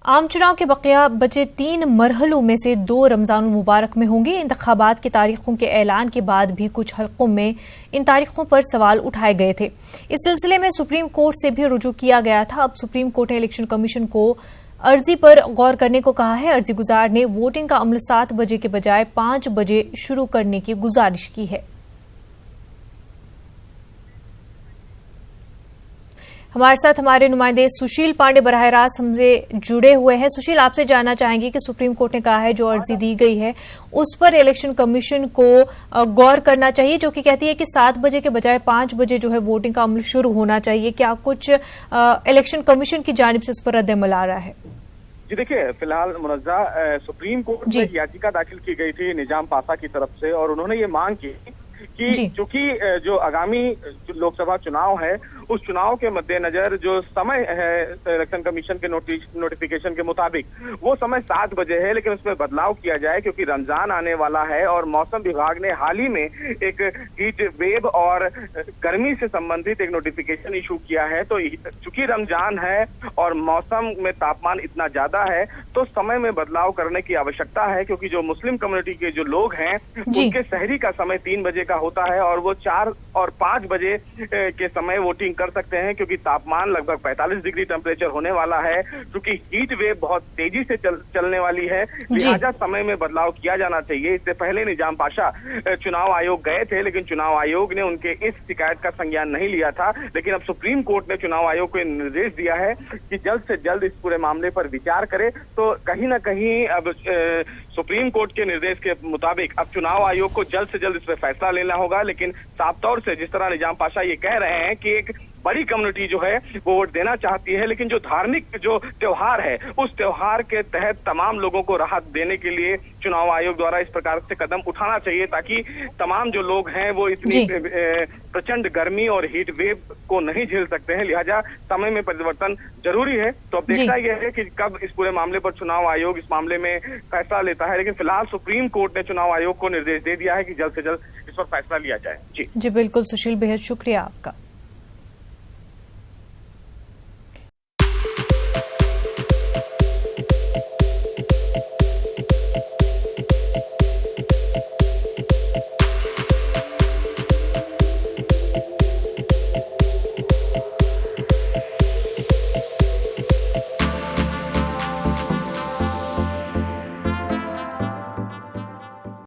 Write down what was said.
आम चुनाव के बकिया बचे 3 मरहलों में से 2 रमजान मुबारक में होंगे। इंतखाबात की तारीखों के ऐलान के बाद भी कुछ हलकों में इन तारीखों पर सवाल उठाए गए थे। इस सिलसिले में सुप्रीम कोर्ट से भी रुजू किया गया था। अब सुप्रीम कोर्ट ने इलेक्शन कमीशन को अर्जी पर गौर करने को कहा है। अर्जी गुजार ने वोटिंग का अमल 7 बजे के बजाय 5 बजे शुरू करने की गुजारिश की है। हमारे साथ हमारे नुमाइंदे सुशील पांडे बराह रास्त हमसे जुड़े हुए हैं। सुशील, आपसे जानना चाहेंगे कि सुप्रीम कोर्ट ने कहा है जो अर्जी दी गई है उस पर इलेक्शन कमीशन को गौर करना चाहिए, जो कि कहती है कि 7 बजे के बजाय 5 बजे जो है वोटिंग का अमल शुरू होना चाहिए। क्या कुछ इलेक्शन कमीशन की जानिब से इस पर रद्द-ए-अमल आ रहा है? जी देखिए, फिलहाल मुनज़्ज़ा सुप्रीम कोर्ट में याचिका दाखिल की गई थी निजाम पासा की तरफ से, और उन्होंने ये मांग की कि चूंकि जो आगामी लोकसभा चुनाव है उस चुनाव के मद्देनजर जो समय है इलेक्शन कमीशन के नोटिफिकेशन के मुताबिक वो समय 7 बजे है, लेकिन उसमें बदलाव किया जाए क्योंकि रमजान आने वाला है और मौसम विभाग ने हाल ही में एक हीट वेव और गर्मी से संबंधित एक नोटिफिकेशन इशू किया है। तो चूंकि रमजान है और मौसम में तापमान इतना ज्यादा है तो समय में बदलाव करने की आवश्यकता है, क्योंकि जो मुस्लिम कम्युनिटी के जो लोग हैं उनके सहरी का समय 3 बजे का होता है और वो 4 और 5 बजे के समय वोटिंग कर सकते हैं, क्योंकि तापमान लगभग 45 डिग्री टेम्परेचर होने वाला है। क्योंकि हीट वेव बहुत तेजी से चलने वाली है, लिहाजा समय में बदलाव किया जाना चाहिए। इससे पहले निजाम पाशा चुनाव आयोग गए थे, लेकिन चुनाव आयोग ने उनके इस शिकायत का संज्ञान नहीं लिया था। लेकिन अब सुप्रीम कोर्ट ने चुनाव आयोग को निर्देश दिया है कि जल्द से जल्द इस पूरे मामले पर विचार करे। तो कहीं ना कहीं अब सुप्रीम कोर्ट के निर्देश के मुताबिक अब चुनाव आयोग को जल्द से जल्द इस पर फैसला लेना होगा। लेकिन साफ तौर से जिस तरह निजाम पाशा ये कह रहे हैं कि एक बड़ी कम्युनिटी जो है वो वोट देना चाहती है, लेकिन जो धार्मिक जो त्योहार है उस त्योहार के तहत तमाम लोगों को राहत देने के लिए चुनाव आयोग द्वारा इस प्रकार से कदम उठाना चाहिए, ताकि तमाम जो लोग हैं वो इतनी प्रचंड गर्मी और हीट वेव को नहीं झेल सकते हैं। लिहाजा समय में परिवर्तन जरूरी है। तो अब देखना यह है कि कब इस पूरे मामले पर चुनाव आयोग इस मामले में फैसला लेता है। लेकिन फिलहाल सुप्रीम कोर्ट ने चुनाव आयोग को निर्देश दे दिया है कि जल्द से जल्द इस पर फैसला लिया जाए। जी बिल्कुल सुशील, बेहद शुक्रिया आपका।